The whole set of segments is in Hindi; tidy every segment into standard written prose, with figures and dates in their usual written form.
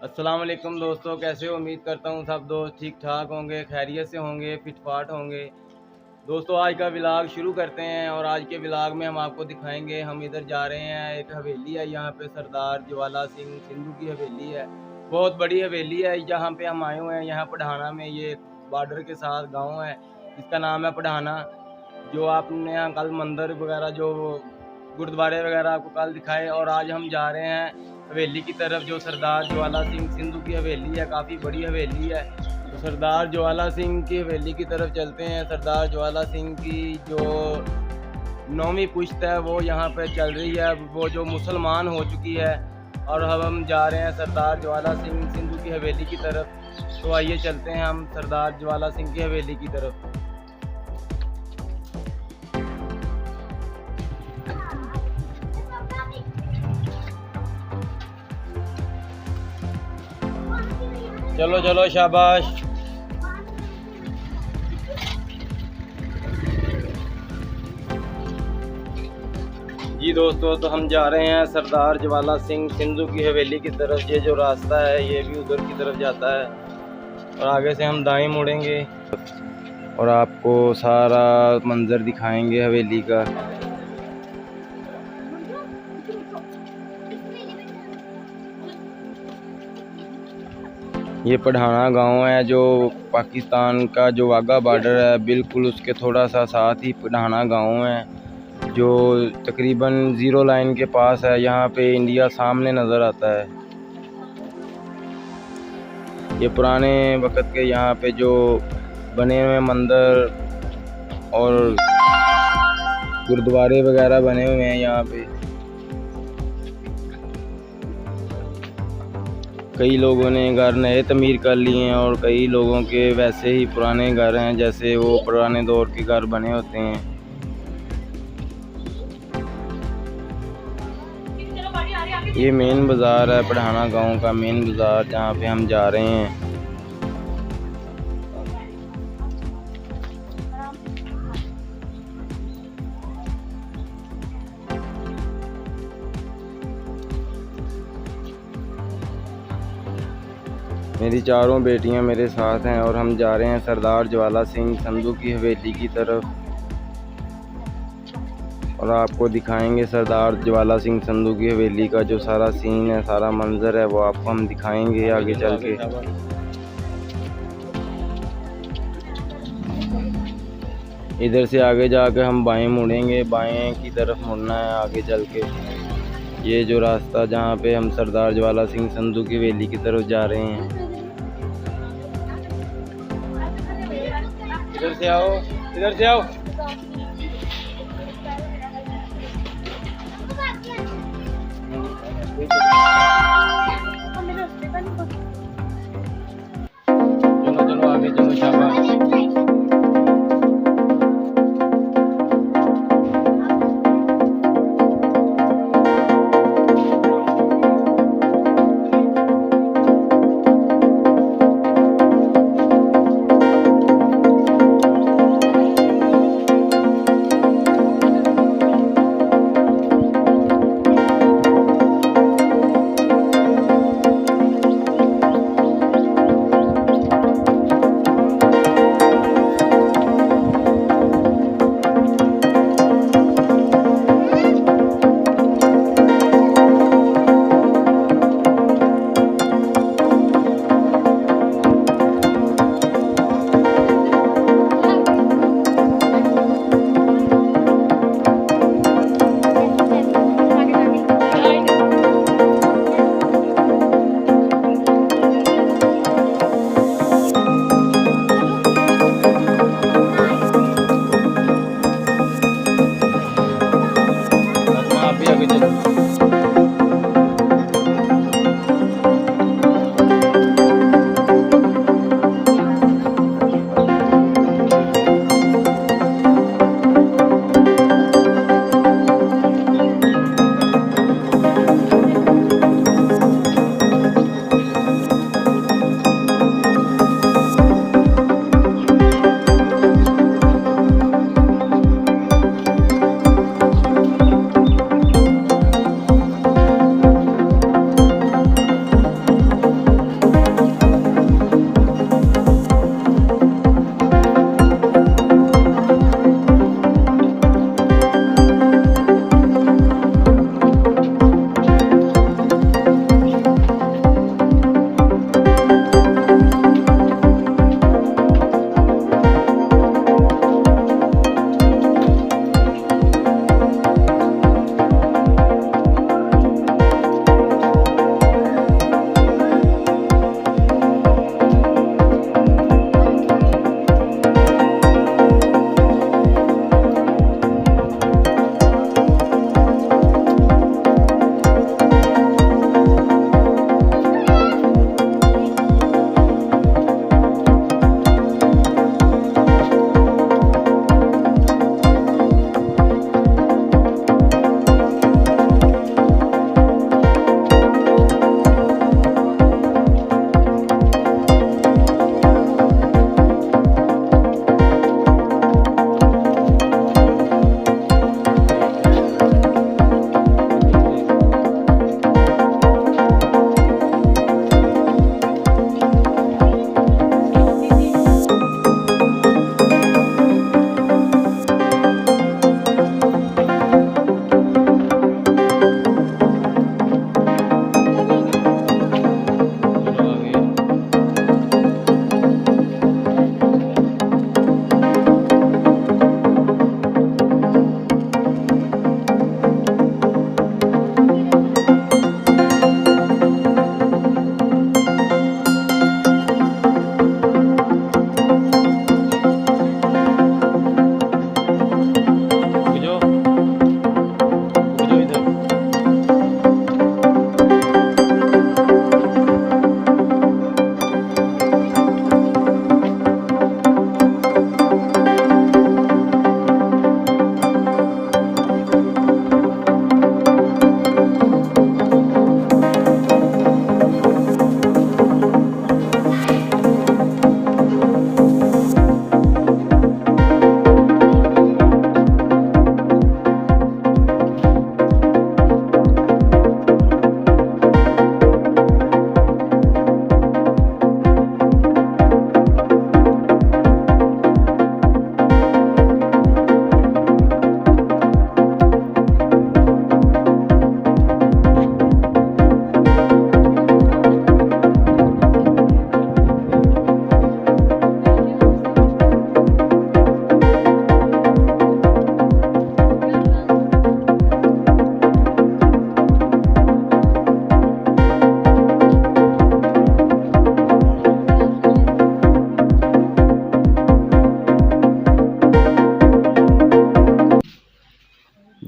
अस्सलाम वालेकुम दोस्तों, कैसे हो? उम्मीद करता हूँ सब दोस्त ठीक ठाक होंगे, खैरियत से होंगे, फिट फाट होंगे। दोस्तों आज का व्लॉग शुरू करते हैं और आज के व्लॉग में हम आपको दिखाएंगे। हम इधर जा रहे हैं, एक हवेली है यहाँ पे, सरदार ज्वाला सिंह सिंधु की हवेली है। बहुत बड़ी हवेली है। यहाँ पे हम आए हुए हैं, यहाँ पढ़ाना में, ये बॉर्डर के साथ गाँव है, इसका नाम है पढ़ाना। जो आपने यहाँ कल मंदिर वगैरह, जो गुरुद्वारे वगैरह आपको कल दिखाए। और आज हम जा रहे हैं हवेली की तरफ, जो सरदार ज्वाला सिंह सिंधु की हवेली है। काफ़ी बड़ी हवेली है, तो सरदार ज्वाला सिंह की हवेली की तरफ चलते हैं। सरदार ज्वाला सिंह की जो 9वीं पुश्त है वो यहाँ पे चल रही है, वो जो मुसलमान हो चुकी है। और अब हम जा रहे हैं सरदार ज्वाला सिंह सिंधु की हवेली की तरफ। तो आइए चलते हैं हम सरदार ज्वाला सिंह की हवेली की तरफ। चलो चलो, शाबाश। जी दोस्तों, तो हम जा रहे हैं सरदार ज्वाला सिंह सिंधु की हवेली की तरफ। ये जो रास्ता है ये भी उधर की तरफ जाता है, और आगे से हम दाएं मुड़ेंगे और आपको सारा मंजर दिखाएंगे हवेली का। ये पढ़ाना गांव है, जो पाकिस्तान का जो वाघा बॉर्डर है, बिल्कुल उसके थोड़ा सा साथ ही पढ़ाना गांव है, जो तकरीबन ज़ीरो लाइन के पास है। यहाँ पे इंडिया सामने नज़र आता है। ये पुराने वक़्त के यहाँ पे जो बने हुए मंदिर और गुरुद्वारे वगैरह बने हुए हैं यहाँ पे। कई लोगों ने घर नए तमीर कर लिए हैं और कई लोगों के वैसे ही पुराने घर हैं, जैसे वो पुराने दौर के घर बने होते हैं। ये मेन बाज़ार है, पढ़ाना गांव का मेन बाज़ार, जहाँ पे हम जा रहे हैं। मेरी चारों बेटियां मेरे साथ हैं और हम जा रहे हैं सरदार ज्वाला सिंह सिंधु की हवेली की तरफ, और आपको दिखाएंगे सरदार ज्वाला सिंह सिंधु की हवेली का जो सारा सीन है, सारा मंजर है, वो आपको हम दिखाएंगे आगे चल के। इधर से आगे जाके हम बाएं मुड़ेंगे, बाएं की तरफ मुड़ना है आगे चल के। ये जो रास्ता जहाँ पे हम सरदार ज्वाला सिंह सिंधु की हवेली की तरफ जा रहे हैं। इधर से आओ, इधर से आओ। चलो चलो आगे चलो, शाबाश।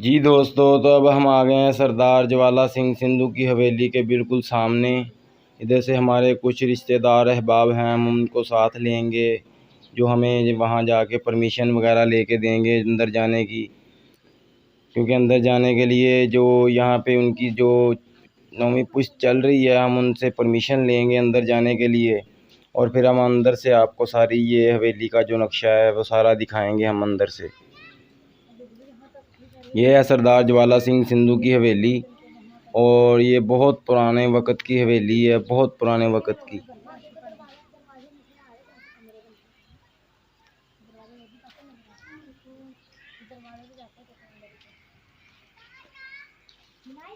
जी दोस्तों, तो अब हम आ गए हैं सरदार ज्वाला सिंह सिंधु की हवेली के बिल्कुल सामने। इधर से हमारे कुछ रिश्तेदार अहबाब हैं, हम उनको साथ लेंगे जो हमें वहाँ जाके परमिशन वगैरह लेके देंगे अंदर जाने की। क्योंकि अंदर जाने के लिए जो यहाँ पे उनकी जो नौवीं पुश्त चल रही है, हम उनसे परमिशन लेंगे अंदर जाने के लिए। और फिर हम अंदर से आपको सारी ये हवेली का जो नक्शा है वो सारा दिखाएंगे हम अंदर से। ये है सरदार ज्वाला सिंह सिंधु की हवेली, और ये बहुत पुराने वक़्त की हवेली है, बहुत पुराने वक़्त की।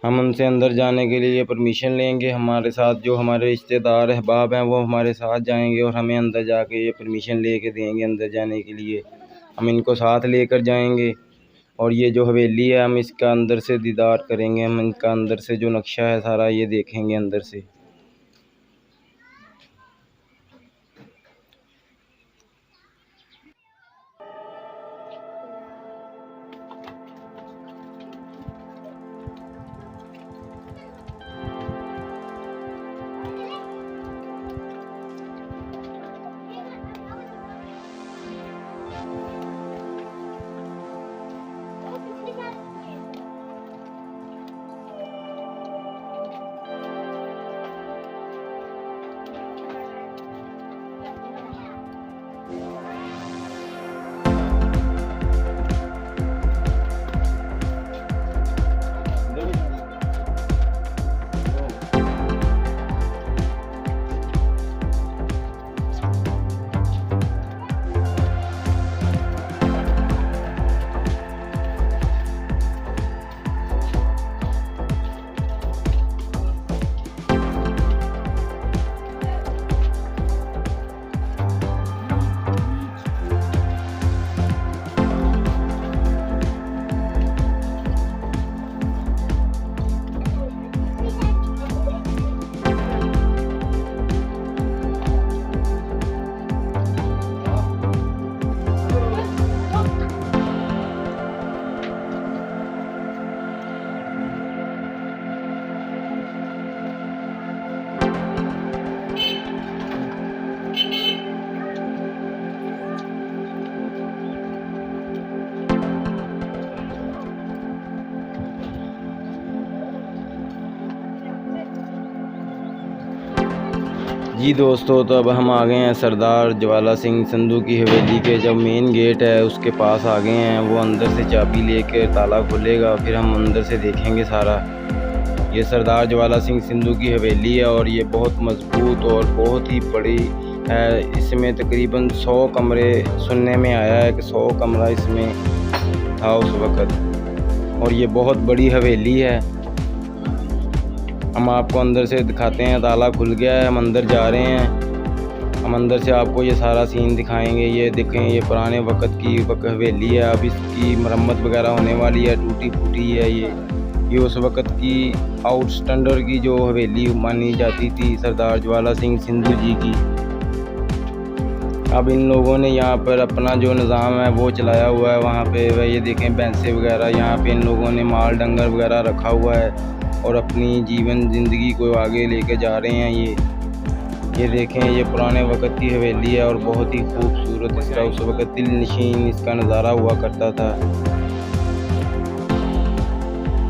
हम उनसे अंदर जाने के लिए परमिशन लेंगे। हमारे साथ जो हमारे रिश्तेदार अहबाब हैं वो हमारे साथ जाएंगे और हमें अंदर जाके ये परमिशन लेके देंगे अंदर जाने के लिए। हम इनको साथ लेकर जाएंगे और ये जो हवेली है हम इसका अंदर से दीदार करेंगे। हम इनका अंदर से जो नक्शा है सारा ये देखेंगे अंदर से। जी दोस्तों, तो अब हम आ गए हैं सरदार ज्वाला सिंह सिंधु की हवेली के जो मेन गेट है उसके पास आ गए हैं। वो अंदर से चाबी लेके ताला खुलेगा, फिर हम अंदर से देखेंगे सारा। ये सरदार ज्वाला सिंह सिंधु की हवेली है और ये बहुत मजबूत और बहुत ही बड़ी है। इसमें तकरीबन 100 कमरे, सुनने में आया है कि 100 कमरा इसमें था उस वक़्त, और ये बहुत बड़ी हवेली है। हम आपको अंदर से दिखाते हैं। ताला खुल गया है, हम अंदर जा रहे हैं। हम अंदर से आपको ये सारा सीन दिखाएंगे। ये देखें, ये पुराने वक़्त की हवेली है। अब इसकी मरम्मत वगैरह होने वाली है, टूटी फूटी है ये उस वक़्त की आउट स्टैंडर्ड की जो हवेली मानी जाती थी सरदार ज्वाला सिंह सिंधु जी की। अब इन लोगों ने यहाँ पर अपना जो निज़ाम है वो चलाया हुआ है। वहाँ पे ये देखें, भैंसे वगैरह, यहाँ पे इन लोगों ने माल डंगर वगैरह रखा हुआ है और अपनी जीवन ज़िंदगी को आगे लेके जा रहे हैं। ये देखें, ये पुराने वक़्त की हवेली है और बहुत ही खूबसूरत इसका उस वक़्त दिल नशीन इसका नज़ारा हुआ करता था।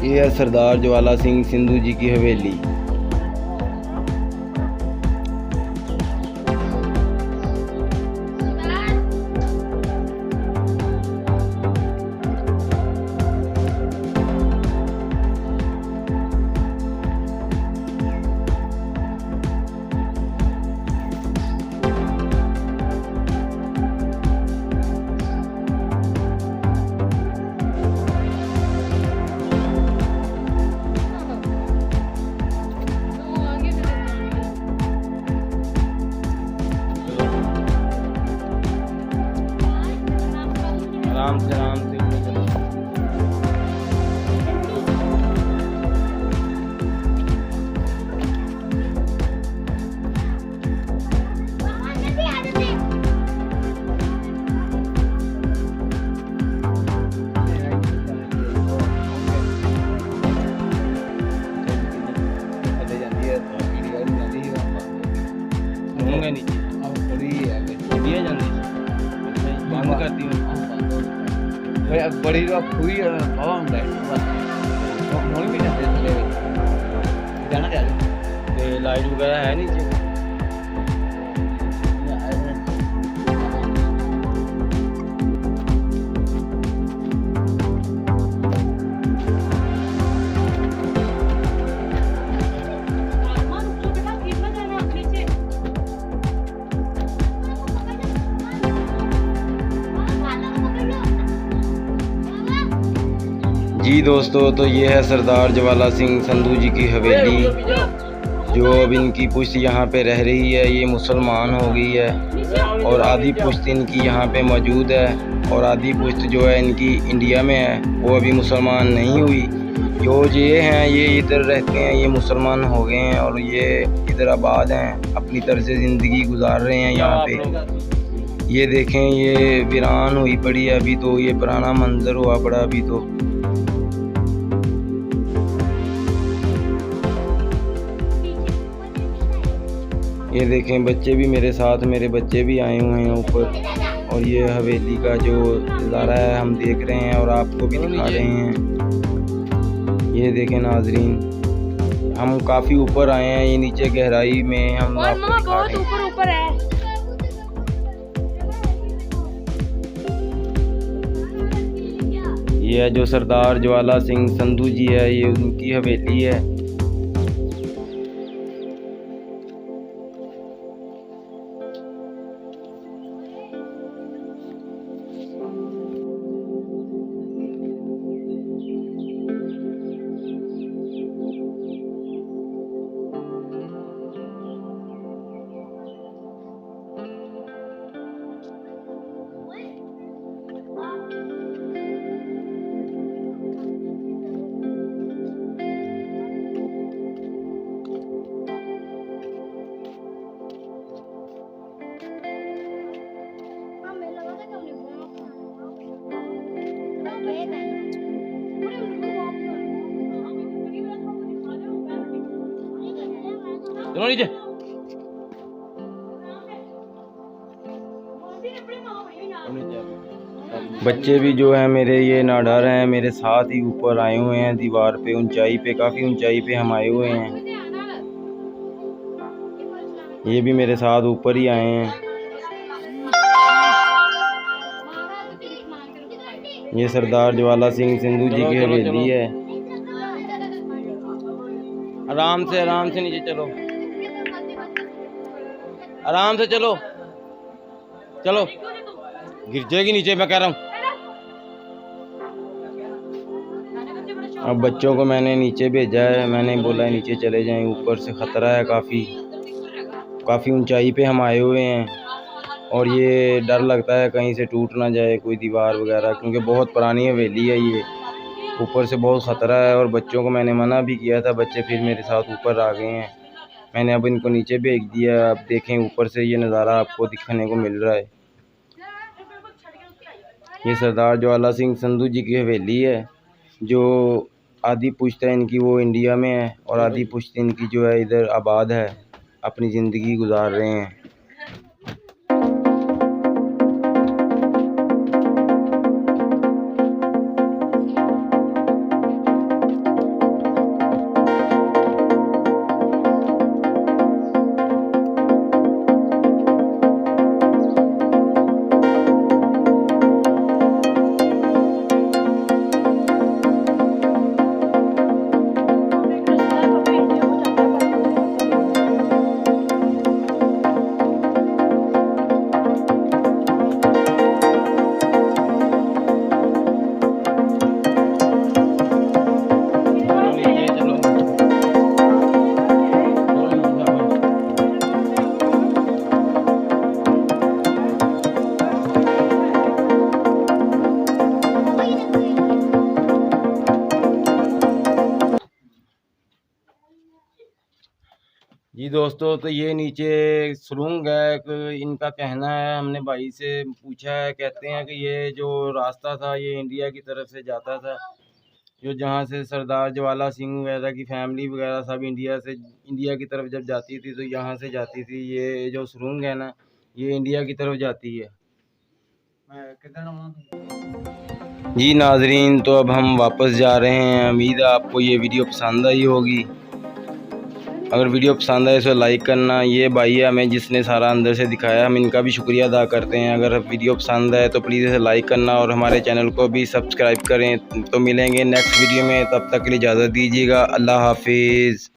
ये है सरदार ज्वाला सिंह सिंधु जी की हवेली। जाऊंगा नीचे। इंडिया जानी बंद करती हूँ। बड़ी खुई हवा ਹੁੰਦਾ मोड़ भी जाते थले जाना चाहिए। ਤੇ ਲਾਈਟ ਵਗੈਰਾ ਹੈ नीचे। जी दोस्तों, तो ये है सरदार ज्वाला सिंह संधू जी की हवेली, जो अब इनकी पुश्त यहाँ पे रह रही है। ये मुसलमान हो गई है और आधी पुश्त इनकी यहाँ पे मौजूद है और आधी पुश्त जो है इनकी इंडिया में है, वो अभी मुसलमान नहीं हुई। जो ये हैं ये इधर रहते हैं, ये मुसलमान हो गए हैं और ये इधर आबाद हैं, अपनी तरह से ज़िंदगी गुजार रहे हैं यहाँ पे। ये देखें, ये वीरान हुई पड़ी है अभी, तो ये पुराना मंजर हुआ पड़ा अभी। तो ये देखें, बच्चे भी मेरे साथ, मेरे बच्चे भी आए हुए हैं ऊपर, और ये हवेली का जो नज़ारा है हम देख रहे हैं और आपको भी दिखा रहे हैं। ये देखें नाजरीन, हम काफ़ी ऊपर आए हैं, ये नीचे गहराई में हम आपको दिखा रहे हैं। ऊपर है। ये है जो सरदार ज्वाला सिंह संधू जी है, ये उनकी हवेली है। चलो नीचे। बच्चे भी जो है मेरे ये नाडार हैं, मेरे साथ ही ऊपर आए हुए हैं दीवार पे, ऊंचाई पे, काफ़ी ऊंचाई पे हम आए हुए हैं। ये भी मेरे साथ ऊपर ही आए हैं। ये सरदार ज्वाला सिंह संधू जी की हवेली है। आराम से नीचे चलो, आराम से चलो, चलो गिर जाएगी नीचे, मैं कह रहा हूँ। अब बच्चों को मैंने नीचे भेजा है, मैंने बोला है नीचे चले जाएं, ऊपर से ख़तरा है, काफ़ी ऊंचाई पे हम आए हुए हैं और ये डर लगता है कहीं से टूट ना जाए कोई दीवार वगैरह, क्योंकि बहुत पुरानी हवेली है ये, ऊपर से बहुत ख़तरा है। और बच्चों को मैंने मना भी किया था, बच्चे फिर मेरे साथ ऊपर आ गए हैं। मैंने अब इनको नीचे भेज दिया। अब देखें, ऊपर से ये नज़ारा आपको दिखने को मिल रहा है। ये सरदार ज्वाला सिंह संधू जी की हवेली है, जो आधी पुश्त है इनकी वो इंडिया में है और आधी पुश्त इनकी जो है इधर आबाद है, अपनी ज़िंदगी गुजार रहे हैं। जी दोस्तों, तो ये नीचे सुरंग है, इनका कहना है, हमने भाई से पूछा है, कहते हैं कि ये जो रास्ता था ये इंडिया की तरफ से जाता था जो जहाँ से सरदार ज्वाला सिंह वगैरह की फैमिली वगैरह सब इंडिया की तरफ जब जाती थी तो यहाँ से जाती थी। ये जो सुरंग है ना, ये इंडिया की तरफ जाती है। जी नाजरीन, तो अब हम वापस जा रहे हैं। उम्मीद है आपको ये वीडियो पसंद आई होगी। अगर वीडियो पसंद आए तो लाइक करना। ये भाई है हमें जिसने सारा अंदर से दिखाया, हम इनका भी शुक्रिया अदा करते हैं। अगर वीडियो पसंद आए तो प्लीज़ इसे लाइक करना और हमारे चैनल को भी सब्सक्राइब करें। तो मिलेंगे नेक्स्ट वीडियो में, तब तक के लिए इजाज़त दीजिएगा। अल्लाह हाफिज़।